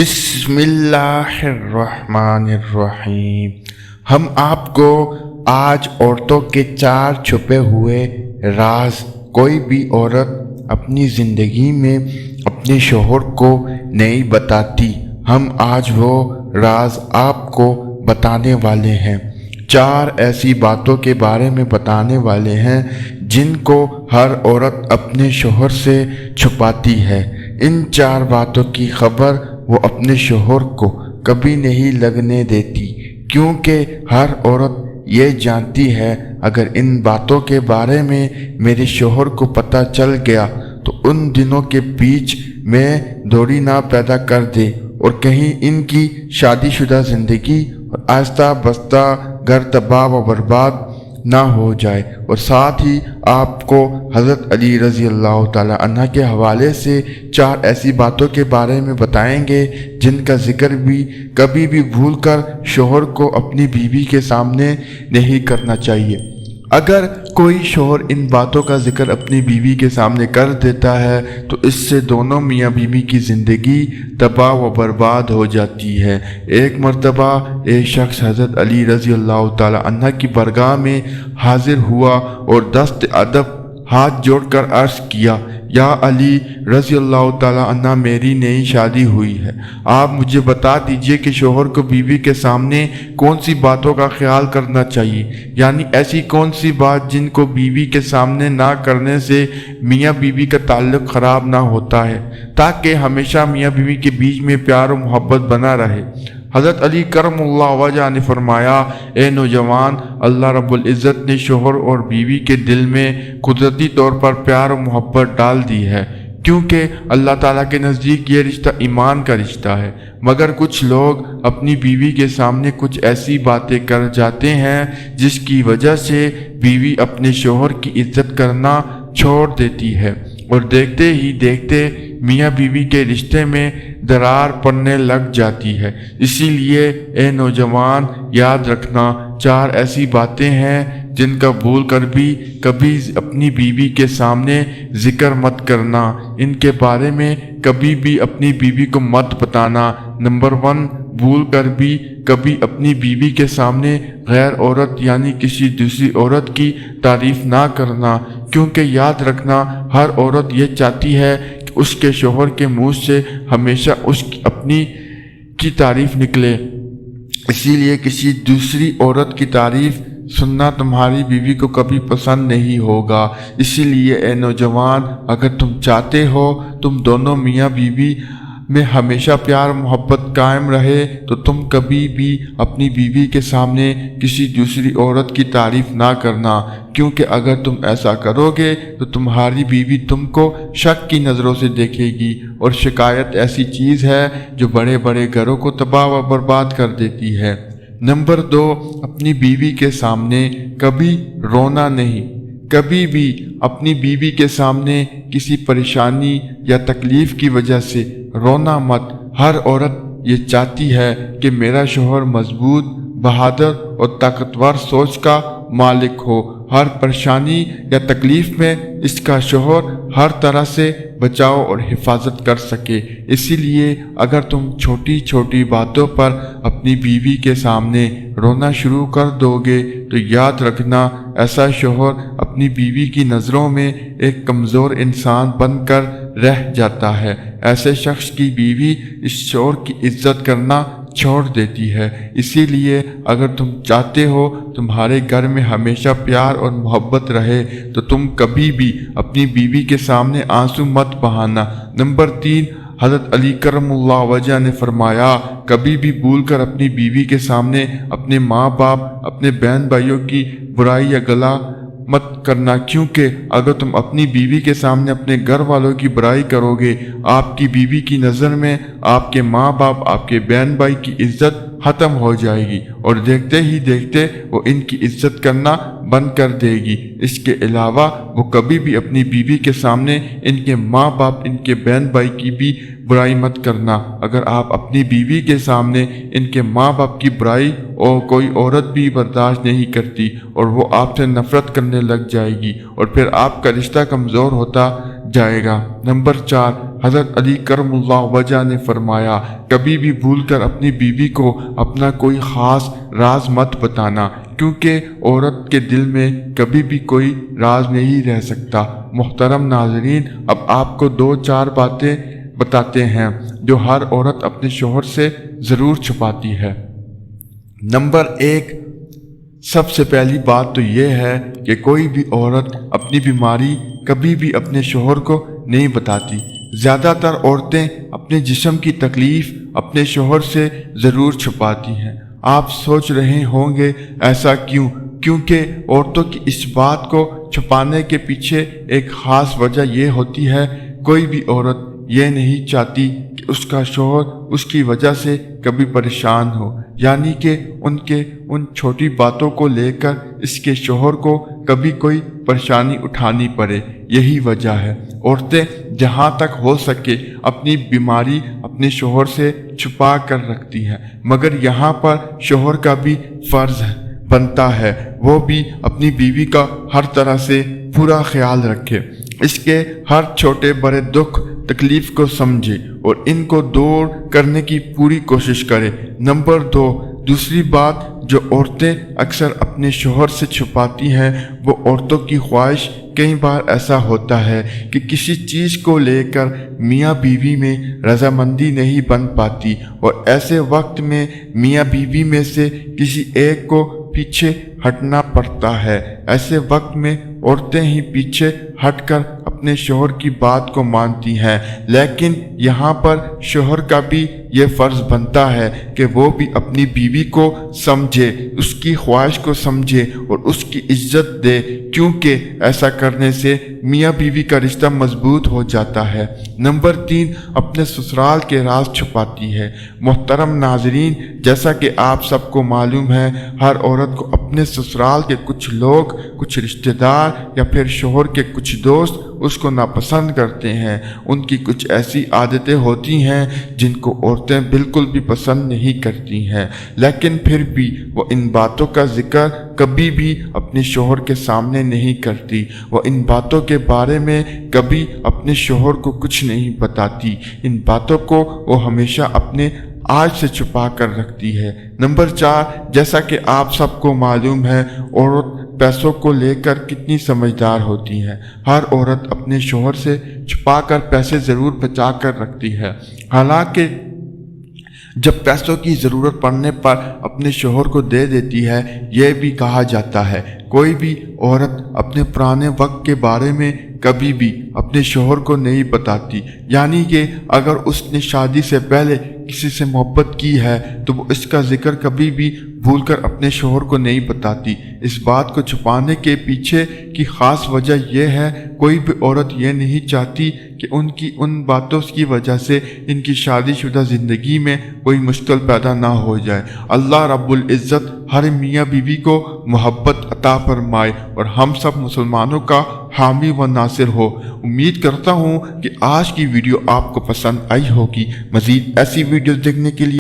बिस्मिल्लाहिर्रहमानिर्रहीम। हम आपको आज औरतों के 4 छुपे हुए राज। कोई भी औरत अपनी ज़िंदगी में अपने शौहर को नहीं बताती, हम आज वो राज आपको बताने वाले हैं। 4 ऐसी बातों के बारे में बताने वाले हैं जिनको हर औरत अपने शौहर से छुपाती है। इन 4 बातों की खबर वो अपने शौहर को कभी नहीं लगने देती, क्योंकि हर औरत ये जानती है अगर इन बातों के बारे में मेरे शौहर को पता चल गया तो उन दिनों के बीच में दूरी ना पैदा कर दे और कहीं इनकी शादीशुदा ज़िंदगी और आहिस्ता बस्ता घर तबाह व बर्बाद ना हो जाए। और साथ ही आपको हज़रत अली रज़ी अल्लाह ताला अन्हा के हवाले से 4 ऐसी बातों के बारे में बताएंगे जिनका जिक्र भी कभी भी भूलकर शौहर को अपनी बीवी के सामने नहीं करना चाहिए। अगर कोई शौहर इन बातों का जिक्र अपनी बीवी के सामने कर देता है तो इससे दोनों मियाँ बीवी की ज़िंदगी तबाह व बर्बाद हो जाती है। एक मर्तबा एक शख्स हज़रत अली रज़ी अल्लाह ताला अन्हा की बरगाह में हाजिर हुआ और दस्त अदब हाथ जोड़कर अर्ज़ किया, या अली रज़ी अल्लाह ताला अन्हा, मेरी नई शादी हुई है, आप मुझे बता दीजिए कि शौहर को बीवी के सामने कौन सी बातों का ख्याल करना चाहिए, यानी ऐसी कौन सी बात जिनको बीवी के सामने ना करने से मियाँ बीवी का ताल्लुक़ ख़राब ना होता है, ताकि हमेशा मियाँ बीवी के बीच में प्यार और मोहब्बत बना रहे। हज़रत अली करमुल्लाह वजह ने फरमाया, ए नौजवान, अल्लाह रब्बुल इज़्ज़त ने शौहर और बीवी के दिल में कुदरती तौर पर प्यार और मोहब्बत डाल दी है, क्योंकि अल्लाह ताला के नज़दीक ये रिश्ता ईमान का रिश्ता है। मगर कुछ लोग अपनी बीवी के सामने कुछ ऐसी बातें कर जाते हैं जिसकी वजह से बीवी अपने शौहर की इज़्ज़त करना छोड़ देती है और देखते ही देखते मियाँ बीवी के रिश्ते में दरार पड़ने लग जाती है। इसीलिए ए नौजवान, याद रखना, 4 ऐसी बातें हैं जिनका भूल कर भी कभी अपनी बीवी के सामने जिक्र मत करना, इनके बारे में कभी भी अपनी बीवी को मत बताना। नंबर 1, भूल कर भी कभी अपनी बीवी के सामने गैर औरत यानी किसी दूसरी औरत की तारीफ ना करना, क्योंकि याद रखना, हर औरत ये चाहती है कि उसके शौहर के मुंह से हमेशा उसकी अपनी की तारीफ निकले। इसीलिए किसी दूसरी औरत की तारीफ सुनना तुम्हारी बीवी को कभी पसंद नहीं होगा। इसीलिए ए नौजवान, अगर तुम चाहते हो तुम दोनों मियाँ बीवी में हमेशा प्यार मोहब्बत कायम रहे तो तुम कभी भी अपनी बीवी के सामने किसी दूसरी औरत की तारीफ ना करना, क्योंकि अगर तुम ऐसा करोगे तो तुम्हारी बीवी तुमको शक की नज़रों से देखेगी और शिकायत ऐसी चीज़ है जो बड़े बड़े घरों को तबाह व बर्बाद कर देती है। नंबर 2, अपनी बीवी के सामने कभी रोना नहीं। कभी भी अपनी बीवी के सामने किसी परेशानी या तकलीफ़ की वजह से रोना मत। हर औरत ये चाहती है कि मेरा शौहर मजबूत, बहादुर और ताकतवर सोच का मालिक हो। हर परेशानी या तकलीफ़ में इसका शौहर हर तरह से बचाव और हिफाजत कर सके। इसीलिए अगर तुम छोटी छोटी बातों पर अपनी बीवी के सामने रोना शुरू कर दोगे तो याद रखना, ऐसा शौहर अपनी बीवी की नज़रों में एक कमज़ोर इंसान बनकर रह जाता है। ऐसे शख्स की बीवी इस शौहर की इज्जत करना छोड़ देती है। इसीलिए अगर तुम चाहते हो तुम्हारे घर में हमेशा प्यार और मोहब्बत रहे तो तुम कभी भी अपनी बीवी के सामने आंसू मत बहाना। नंबर 3, हज़रत अली करमुल्लाह वजह ने फरमाया, कभी भी भूल कर अपनी बीवी के सामने अपने माँ बाप, अपने बहन भाइयों की बुराई या गला मत करना, क्योंकि अगर तुम अपनी बीवी के सामने अपने घर वालों की बुराई करोगे, आपकी बीवी की नज़र में आपके माँ बाप, आपके बहन भाई की इज्जत ख़त्म हो जाएगी और देखते ही देखते वो इनकी इज्जत करना बंद कर देगी। इसके अलावा वो कभी भी अपनी बीवी के सामने इनके माँ बाप, इनके बहन भाई की भी बुराई मत करना। अगर आप अपनी बीवी के सामने इनके माँ बाप की बुराई और कोई औरत भी बर्दाश्त नहीं करती और वो आपसे नफरत करने लग जाएगी और फिर आपका रिश्ता कमज़ोर होता जाएगा। नंबर 4, حضرت علی کرم اللہ وجہ نے فرمایا، کبھی بھی بھول کر اپنی بیوی کو اپنا کوئی خاص راز مت بتانا، کیونکہ عورت کے دل میں کبھی بھی کوئی راز نہیں رہ سکتا۔ محترم ناظرین، اب آپ کو 2-4 باتیں بتاتے ہیں جو ہر عورت اپنے شوہر سے ضرور چھپاتی ہے۔ نمبر 1، سب سے پہلی بات تو یہ ہے کہ کوئی بھی عورت اپنی بیماری کبھی بھی اپنے شوہر کو نہیں بتاتی۔ زیادہ تر عورتیں اپنے جسم کی تکلیف اپنے شوہر سے ضرور چھپاتی ہیں۔ آپ سوچ رہے ہوں گے ایسا کیوں؟ کیونکہ عورتوں کی اس بات کو چھپانے کے پیچھے ایک خاص وجہ یہ ہوتی ہے، کوئی بھی عورت یہ نہیں چاہتی کہ اس کا شوہر اس کی وجہ سے کبھی پریشان ہو، یعنی کہ ان چھوٹی باتوں کو لے کر اس کے شوہر کو کبھی کوئی پریشانی اٹھانی پڑے۔ یہی وجہ ہے عورتیں جہاں تک ہو سکے اپنی بیماری اپنے شوہر سے چھپا کر رکھتی ہیں، مگر یہاں پر شوہر کا بھی فرض بنتا ہے وہ بھی اپنی بیوی کا ہر طرح سے پورا خیال رکھے، اس کے ہر چھوٹے بڑے دکھ تکلیف کو سمجھے اور ان کو دور کرنے کی پوری کوشش کرے۔ نمبر 2، دوسری بات جو عورتیں اکثر اپنے شوہر سے چھپاتی ہیں، وہ عورتوں کی خواہش کئی بار ایسا ہوتا ہے کہ کسی چیز کو لے کر میاں بیوی میں رضامندی نہیں بن پاتی، اور ایسے وقت میں میاں بیوی میں سے کسی ایک کو پیچھے ہٹنا پڑتا ہے۔ ایسے وقت میں عورتیں ہی پیچھے ہٹ کر اپنے شوہر کی بات کو مانتی ہیں، لیکن یہاں پر شوہر کا بھی یہ فرض بنتا ہے کہ وہ بھی اپنی بیوی کو سمجھے، اس کی خواہش کو سمجھے اور اس کی عزت دے، کیونکہ ایسا کرنے سے میاں بیوی کا رشتہ مضبوط ہو جاتا ہے۔ نمبر 3، اپنے سسرال کے راز چھپاتی ہے۔ محترم ناظرین، جیسا کہ آپ سب کو معلوم ہے، ہر عورت کو اپنے سسرال کے کچھ لوگ، کچھ رشتہ دار یا پھر شوہر کے کچھ دوست اس کو ناپسند کرتے ہیں۔ ان کی کچھ ایسی عادتیں ہوتی ہیں جن کو عورتیں بالکل بھی پسند نہیں کرتی ہیں، لیکن پھر بھی وہ ان باتوں کا ذکر کبھی بھی اپنے شوہر کے سامنے نہیں کرتی۔ وہ ان باتوں کے بارے میں کبھی اپنے شوہر کو کچھ نہیں بتاتی۔ ان باتوں کو وہ ہمیشہ اپنے آج سے چھپا کر رکھتی ہے۔ نمبر 4، جیسا کہ آپ سب کو معلوم ہے، عورت پیسوں کو لے کر کتنی سمجھدار ہوتی ہے۔ ہر عورت اپنے شوہر سے چھپا کر پیسے ضرور بچا کر رکھتی ہے، حالانکہ جب پیسوں کی ضرورت پڑنے پر اپنے شوہر کو دے دیتی ہے۔ یہ بھی کہا جاتا ہے کوئی بھی عورت اپنے پرانے وقت کے بارے میں کبھی بھی اپنے شوہر کو نہیں بتاتی، یعنی کہ اگر اس نے شادی سے پہلے کسی سے محبت کی ہے تو وہ اس کا ذکر کبھی بھی بھول کر اپنے شوہر کو نہیں بتاتی۔ اس بات کو چھپانے کے پیچھے کی خاص وجہ یہ ہے، کوئی بھی عورت یہ نہیں چاہتی کہ ان باتوں کی وجہ سے ان کی شادی شدہ زندگی میں کوئی مشکل پیدا نہ ہو جائے۔ اللہ رب العزت ہر میاں بیوی کو محبت عطا فرمائے اور ہم سب مسلمانوں کا حامی و ناصر ہو۔ امید کرتا ہوں کہ آج کی ویڈیو آپ کو پسند آئی ہوگی۔ مزید ایسی ویڈیوز دیکھنے کے لیے